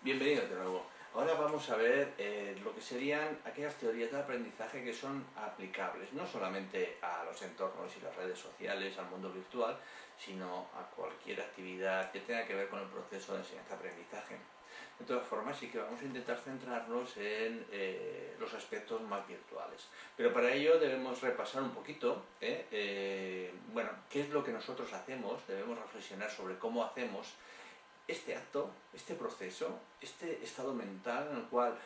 Bienvenidos de nuevo. Ahora vamos a ver lo que serían aquellas teorías de aprendizaje que son aplicables, no solamente a los entornos y las redes sociales, al mundo virtual, sino a cualquier actividad que tenga que ver con el proceso de enseñanza-aprendizaje. De todas formas, sí que vamos a intentar centrarnos en los aspectos más virtuales. Pero para ello debemos repasar un poquito, bueno, qué es lo que nosotros hacemos, debemos reflexionar sobre cómo hacemos este acto, este proceso, este estado mental en el cual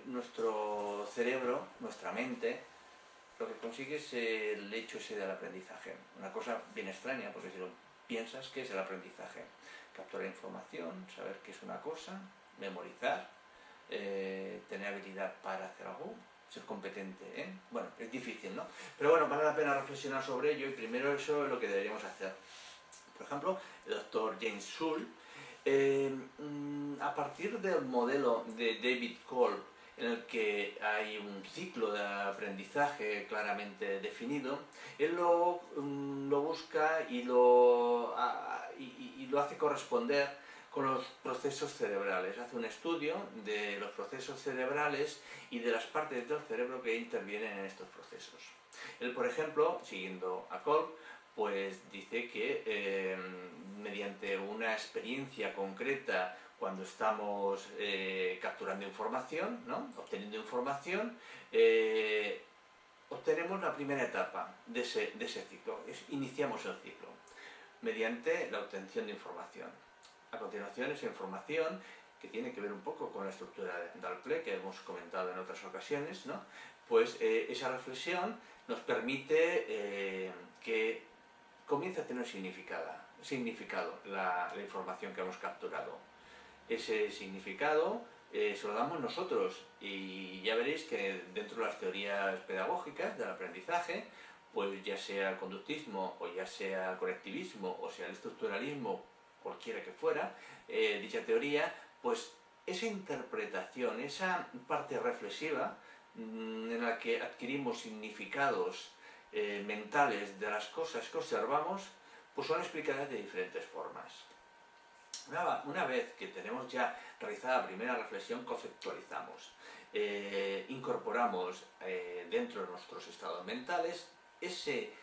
nuestro cerebro, nuestra mente, lo que consigue es el hecho ese del aprendizaje. Una cosa bien extraña, porque si lo piensas, ¿qué es el aprendizaje? Capturar información, saber qué es una cosa, memorizar, tener habilidad para hacer algo, ser competente, ¿eh? Bueno, es difícil, ¿no? Pero bueno, vale la pena reflexionar sobre ello y primero eso es lo que deberíamos hacer. Por ejemplo, el doctor James Schul, a partir del modelo de David Kolb, en el que hay un ciclo de aprendizaje claramente definido, él lo busca y lo hace corresponder con los procesos cerebrales. Hace un estudio de los procesos cerebrales y de las partes del cerebro que intervienen en estos procesos. Él, por ejemplo, siguiendo a Kolb, pues dice que mediante una experiencia concreta cuando estamos capturando información, ¿no? Obteniendo información, obtenemos la primera etapa de ese ciclo, iniciamos el ciclo, mediante la obtención de información. A continuación, esa información, que tiene que ver un poco con la estructura de Dalple, que hemos comentado en otras ocasiones, ¿no? Pues esa reflexión nos permite que comience a tener significado la información que hemos capturado. Ese significado se lo damos nosotros y ya veréis que dentro de las teorías pedagógicas del aprendizaje, pues ya sea el conductismo o ya sea el conectivismo o sea el estructuralismo, cualquiera que fuera, dicha teoría, pues esa interpretación, esa parte reflexiva en la que adquirimos significados mentales de las cosas que observamos, pues son explicadas de diferentes formas. Una vez que tenemos ya realizada la primera reflexión, conceptualizamos, incorporamos dentro de nuestros estados mentales ese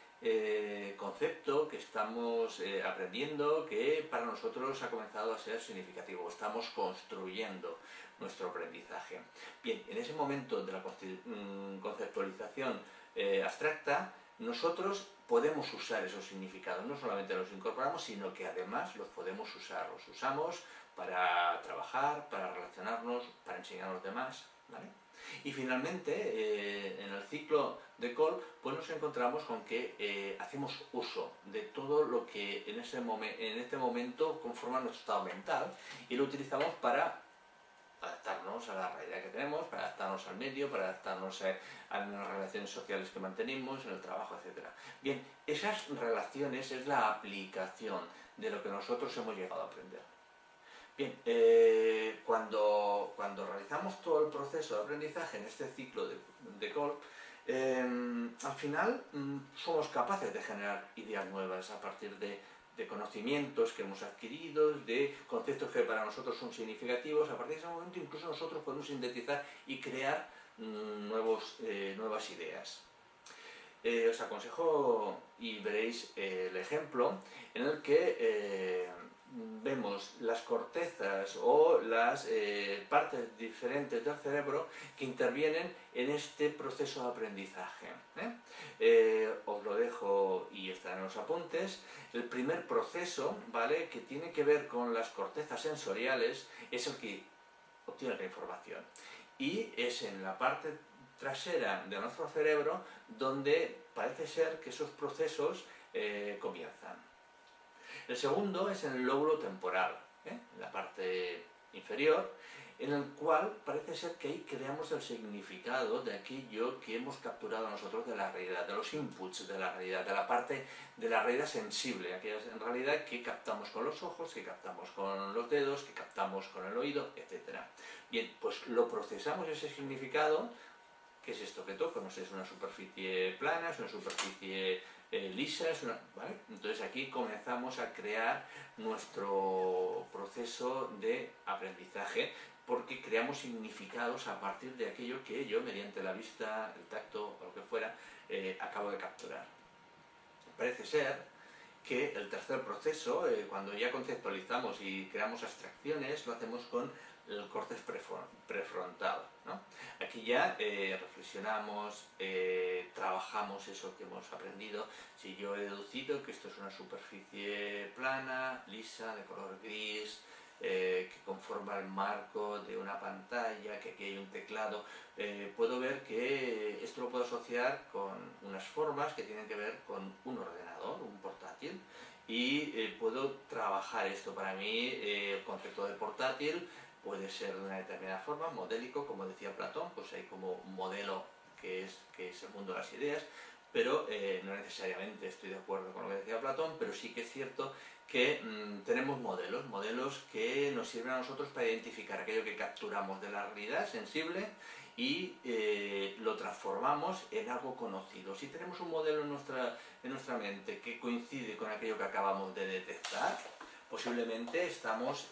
concepto que estamos aprendiendo, que para nosotros ha comenzado a ser significativo. Estamos construyendo nuestro aprendizaje. Bien, en ese momento de la conceptualización abstracta, nosotros podemos usar esos significados, no solamente los incorporamos, sino que además los podemos usar. Los usamos para trabajar, para relacionarnos, para enseñar a los demás, ¿vale? Y finalmente, en el ciclo de Kolb, pues nos encontramos con que hacemos uso de todo lo que en este momento conforma nuestro estado mental y lo utilizamos para adaptarnos a la realidad que tenemos, para adaptarnos al medio, para adaptarnos a las relaciones sociales que mantenemos, en el trabajo, etc. Bien, esas relaciones es la aplicación de lo que nosotros hemos llegado a aprender. Bien, cuando realizamos todo el proceso de aprendizaje en este ciclo de Kolb, al final somos capaces de generar ideas nuevas a partir de conocimientos que hemos adquirido, de conceptos que para nosotros son significativos. A partir de ese momento incluso nosotros podemos sintetizar y crear nuevas ideas. Os aconsejo y veréis el ejemplo en el que vemos las cortezas o las partes diferentes del cerebro que intervienen en este proceso de aprendizaje. Os lo dejo y está en los apuntes. El primer proceso, ¿vale?, que tiene que ver con las cortezas sensoriales, es el que obtiene la información. Y es en la parte trasera de nuestro cerebro donde parece ser que esos procesos comienzan. El segundo es en el lóbulo temporal, en la parte inferior, en el cual parece ser que ahí creamos el significado de aquello que hemos capturado nosotros de la realidad, de los inputs de la realidad, de la parte de la realidad sensible, aquella en realidad que captamos con los ojos, que captamos con los dedos, que captamos con el oído, etc. Bien, pues lo procesamos ese significado. ¿Qué es esto que toco? No sé, es una superficie plana, es una superficie lisa, ¿vale? Entonces aquí comenzamos a crear nuestro proceso de aprendizaje, porque creamos significados a partir de aquello que yo, mediante la vista, el tacto o lo que fuera, acabo de capturar. Parece ser que el tercer proceso, cuando ya conceptualizamos y creamos abstracciones, lo hacemos con el córtex prefrontal, ¿no? Aquí ya reflexionamos, trabajamos eso que hemos aprendido. Si yo he deducido que esto es una superficie plana, lisa, de color gris, que conforma el marco de una pantalla, que aquí hay un teclado, puedo ver que esto lo puedo asociar con unas formas que tienen que ver con un ordenador, un portátil, y puedo trabajar esto. Para mí el concepto de portátil puede ser de una determinada forma, modélico, como decía Platón, pues hay como un modelo que es el mundo de las ideas, pero no necesariamente estoy de acuerdo con lo que decía Platón, pero sí que es cierto que tenemos modelos que nos sirven a nosotros para identificar aquello que capturamos de la realidad sensible y lo transformamos en algo conocido. Si tenemos un modelo en nuestra mente que coincide con aquello que acabamos de detectar, posiblemente estamos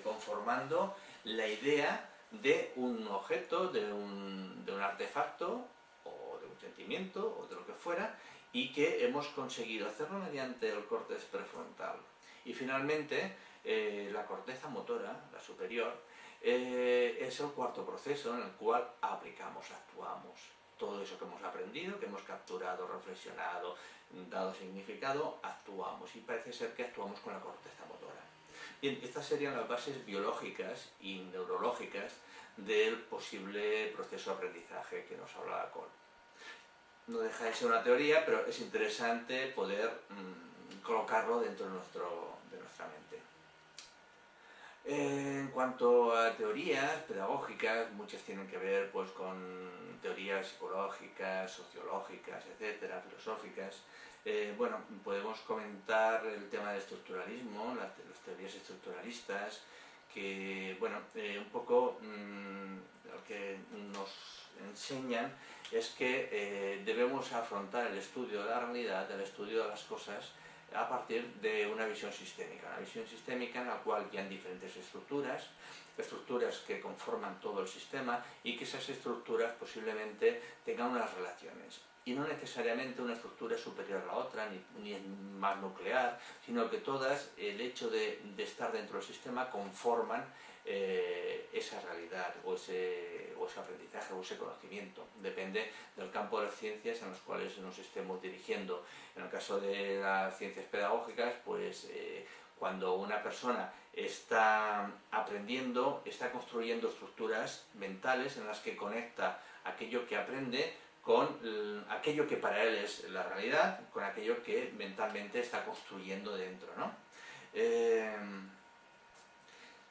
conformando la idea de un objeto, de un artefacto, o de un sentimiento, o de lo que fuera, y que hemos conseguido hacerlo mediante el córtex prefrontal. Y finalmente, la corteza motora, la superior, es el cuarto proceso en el cual aplicamos, actuamos. Todo eso que hemos aprendido, que hemos capturado, reflexionado, dado significado, actuamos. Y parece ser que actuamos con la corteza motora. Bien, estas serían las bases biológicas y neurológicas del posible proceso de aprendizaje que nos hablaba Cole. No deja de ser una teoría, pero es interesante poder colocarlo dentro de nuestra mente. En cuanto a teorías pedagógicas, muchas tienen que ver pues, con teorías psicológicas, sociológicas, etcétera, filosóficas. Bueno, podemos comentar el tema del estructuralismo, las teorías estructuralistas, que, bueno, un poco lo que nos enseñan es que debemos afrontar el estudio de la realidad, el estudio de las cosas, a partir de una visión sistémica en la cual hay diferentes estructuras que conforman todo el sistema y que esas estructuras posiblemente tengan unas relaciones. Y no necesariamente una estructura es superior a la otra, ni es más nuclear, sino que todas, el hecho de estar dentro del sistema, conforman esa realidad o ese aprendizaje o ese conocimiento. Depende del campo de las ciencias en los cuales nos estemos dirigiendo. En el caso de las ciencias pedagógicas, pues cuando una persona está aprendiendo, está construyendo estructuras mentales en las que conecta aquello que aprende con aquello que para él es la realidad, con aquello que mentalmente está construyendo dentro, ¿no?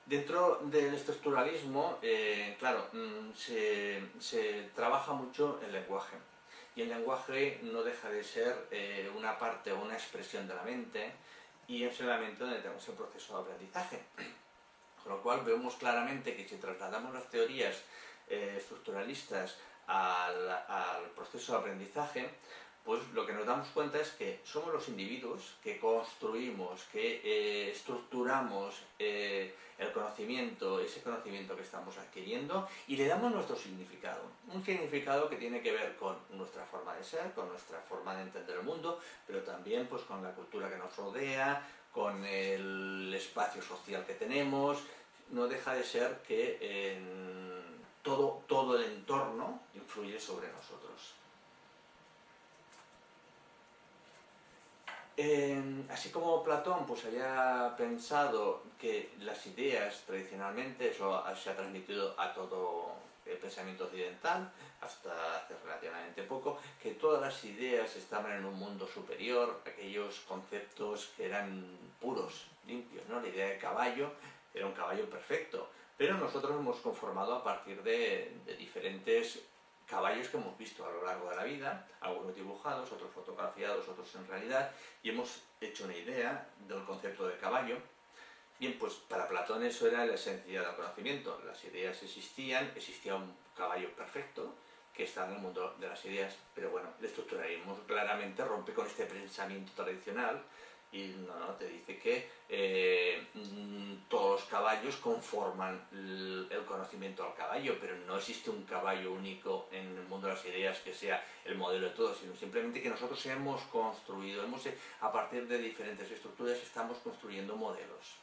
Dentro del estructuralismo, claro, se trabaja mucho el lenguaje. Y el lenguaje no deja de ser una parte o una expresión de la mente, y es en la mente donde tenemos el proceso de aprendizaje. Con lo cual vemos claramente que si trasladamos las teorías estructuralistas al proceso de aprendizaje, pues lo que nos damos cuenta es que somos los individuos que construimos, que estructuramos el conocimiento, ese conocimiento que estamos adquiriendo, y le damos nuestro significado. Un significado que tiene que ver con nuestra forma de ser, con nuestra forma de entender el mundo, pero también pues, con la cultura que nos rodea, con el espacio social que tenemos. No deja de ser que todo el entorno influye sobre nosotros. Así como Platón pues había pensado que las ideas tradicionalmente, eso se ha transmitido a todo el pensamiento occidental hasta hace relativamente poco, que todas las ideas estaban en un mundo superior, aquellos conceptos que eran puros, limpios, ¿no? La idea de caballo era un caballo perfecto, pero nosotros hemos conformado a partir de diferentes caballos que hemos visto a lo largo de la vida, algunos dibujados, otros fotografiados, otros en realidad, y hemos hecho una idea del concepto de caballo. Bien, pues para Platón eso era la esencia del conocimiento. Las ideas existían, existía un caballo perfecto, que está en el mundo de las ideas. Pero bueno, el estructuralismo claramente rompe con este pensamiento tradicional y te dice que todos los caballos conforman el conocimiento al caballo, pero no existe un caballo único en el mundo de las ideas que sea el modelo de todo, sino simplemente que nosotros hemos construido, a partir de diferentes estructuras estamos construyendo modelos.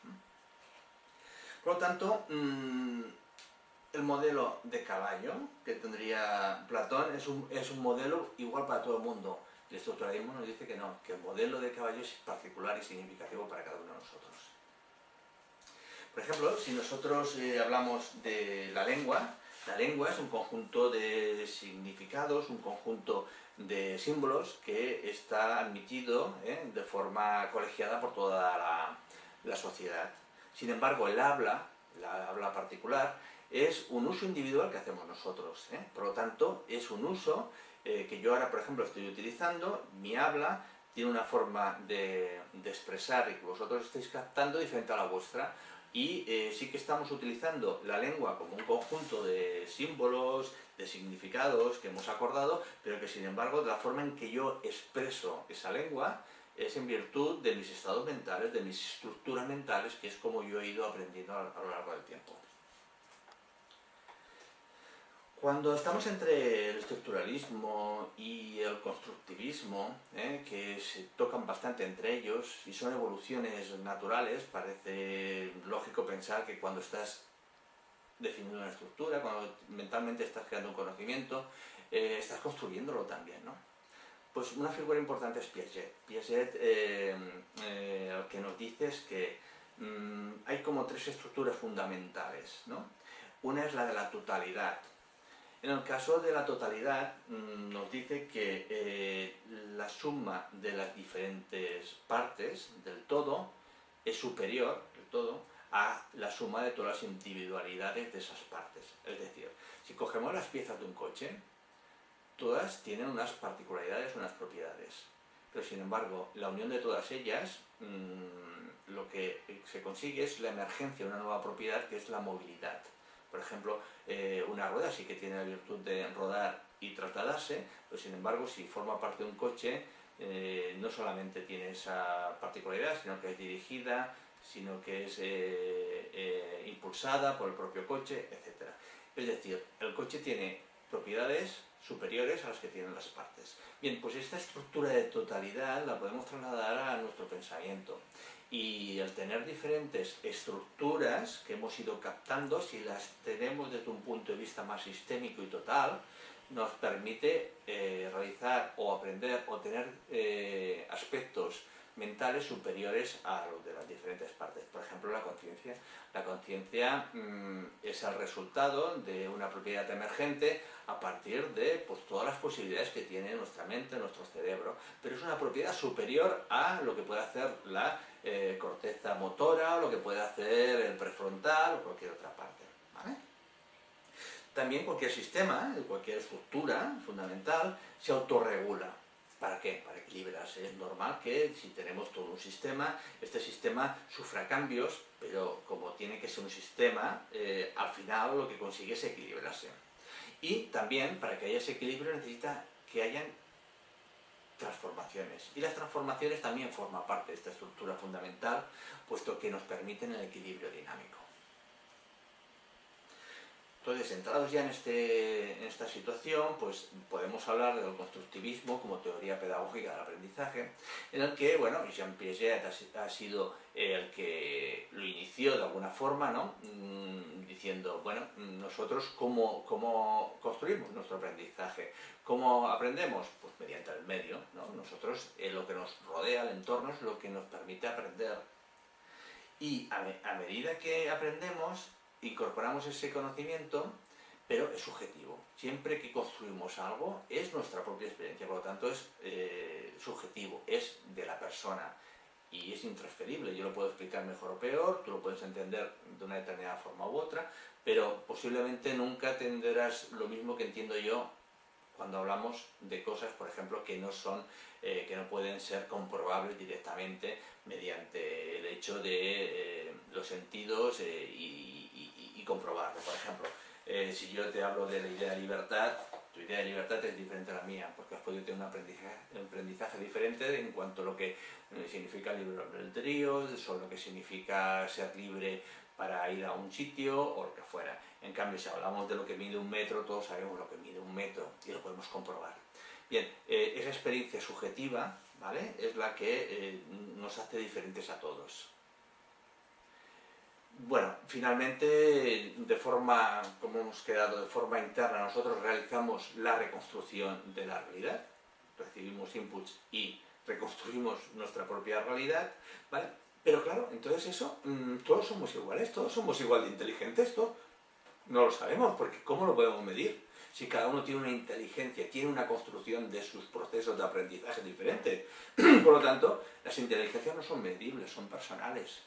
Por lo tanto, el modelo de caballo que tendría Platón es un modelo igual para todo el mundo. El estructuralismo nos dice que no, que el modelo de caballo es particular y significativo para cada uno de nosotros. Por ejemplo, si nosotros hablamos de la lengua es un conjunto de significados, un conjunto de símbolos que está admitido de forma colegiada por toda la sociedad. Sin embargo, la habla particular, es un uso individual que hacemos nosotros. Por lo tanto, es un uso que yo ahora, por ejemplo, estoy utilizando. Mi habla tiene una forma de expresar y que vosotros estáis captando diferente a la vuestra. Y sí que estamos utilizando la lengua como un conjunto de símbolos, de significados que hemos acordado, pero que sin embargo la forma en que yo expreso esa lengua es en virtud de mis estados mentales, de mis estructuras mentales, que es como yo he ido aprendiendo a lo largo del tiempo. Cuando estamos entre el estructuralismo y el constructivismo, que se tocan bastante entre ellos y son evoluciones naturales, parece lógico pensar que cuando estás definiendo una estructura, cuando mentalmente estás creando un conocimiento, estás construyéndolo también, ¿no? Pues una figura importante es Piaget. Piaget lo que nos dice es que hay como tres estructuras fundamentales, ¿no? Una es la de la totalidad. En el caso de la totalidad nos dice que la suma de las diferentes partes del todo es superior, el todo, a la suma de todas las individualidades de esas partes. Es decir, si cogemos las piezas de un coche, todas tienen unas particularidades, unas propiedades, pero sin embargo la unión de todas ellas lo que se consigue es la emergencia de una nueva propiedad, que es la movilidad. Por ejemplo, una rueda sí que tiene la virtud de rodar y trasladarse, pero sin embargo si forma parte de un coche no solamente tiene esa particularidad, sino que es dirigida, sino que es impulsada por el propio coche, etc. Es decir, el coche tiene propiedades superiores a las que tienen las partes. Bien, pues esta estructura de totalidad la podemos trasladar a nuestro pensamiento. Y al tener diferentes estructuras que hemos ido captando, si las tenemos desde un punto de vista más sistémico y total, nos permite realizar o aprender o tener aspectos mentales superiores a los de las diferentes partes. Por ejemplo, la conciencia. La conciencia es el resultado de una propiedad emergente a partir de todas las posibilidades que tiene nuestra mente, nuestro cerebro, pero es una propiedad superior a lo que puede hacer la corteza motora, o lo que puede hacer el prefrontal o cualquier otra parte. ¿Vale? También cualquier sistema, cualquier estructura fundamental se autorregula. ¿Para qué? Para equilibrarse. Es normal que si tenemos todo un sistema, este sistema sufra cambios, pero como tiene que ser un sistema, al final lo que consigue es equilibrarse. Y también, para que haya ese equilibrio, necesita que hayan transformaciones. Y las transformaciones también forman parte de esta estructura fundamental, puesto que nos permiten el equilibrio dinámico. Entonces, entrados ya en esta situación, pues podemos hablar del constructivismo como teoría pedagógica del aprendizaje, en el que, bueno, Jean Piaget ha sido el que lo inició de alguna forma, ¿no? Diciendo, bueno, nosotros cómo construimos nuestro aprendizaje, cómo aprendemos, pues mediante el medio, ¿no? Nosotros, lo que nos rodea, el entorno, es lo que nos permite aprender. Y a medida que aprendemos, incorporamos ese conocimiento, pero es subjetivo. Siempre que construimos algo es nuestra propia experiencia, por lo tanto es subjetivo, es de la persona y es intransferible. Yo lo puedo explicar mejor o peor, tú lo puedes entender de una determinada forma u otra, pero posiblemente nunca entenderás lo mismo que entiendo yo cuando hablamos de cosas, por ejemplo, que no pueden ser comprobables directamente mediante el hecho de los sentidos y comprobarlo. Por ejemplo, si yo te hablo de la idea de libertad, tú tu idea de libertad es diferente a la mía, porque has podido tener un aprendizaje diferente en cuanto a lo que significa libre albedrío, sobre lo que significa ser libre para ir a un sitio o lo que fuera. En cambio, si hablamos de lo que mide un metro, todos sabemos lo que mide un metro y lo podemos comprobar. Bien, esa experiencia subjetiva, ¿vale?, es la que nos hace diferentes a todos. Bueno, finalmente, como hemos quedado, de forma interna, nosotros realizamos la reconstrucción de la realidad, recibimos inputs y reconstruimos nuestra propia realidad, ¿vale? Pero claro, entonces eso, todos somos iguales, todos somos igual de inteligentes, esto no lo sabemos, porque ¿cómo lo podemos medir? Si cada uno tiene una inteligencia, tiene una construcción de sus procesos de aprendizaje diferente. Por lo tanto, las inteligencias no son medibles, son personales.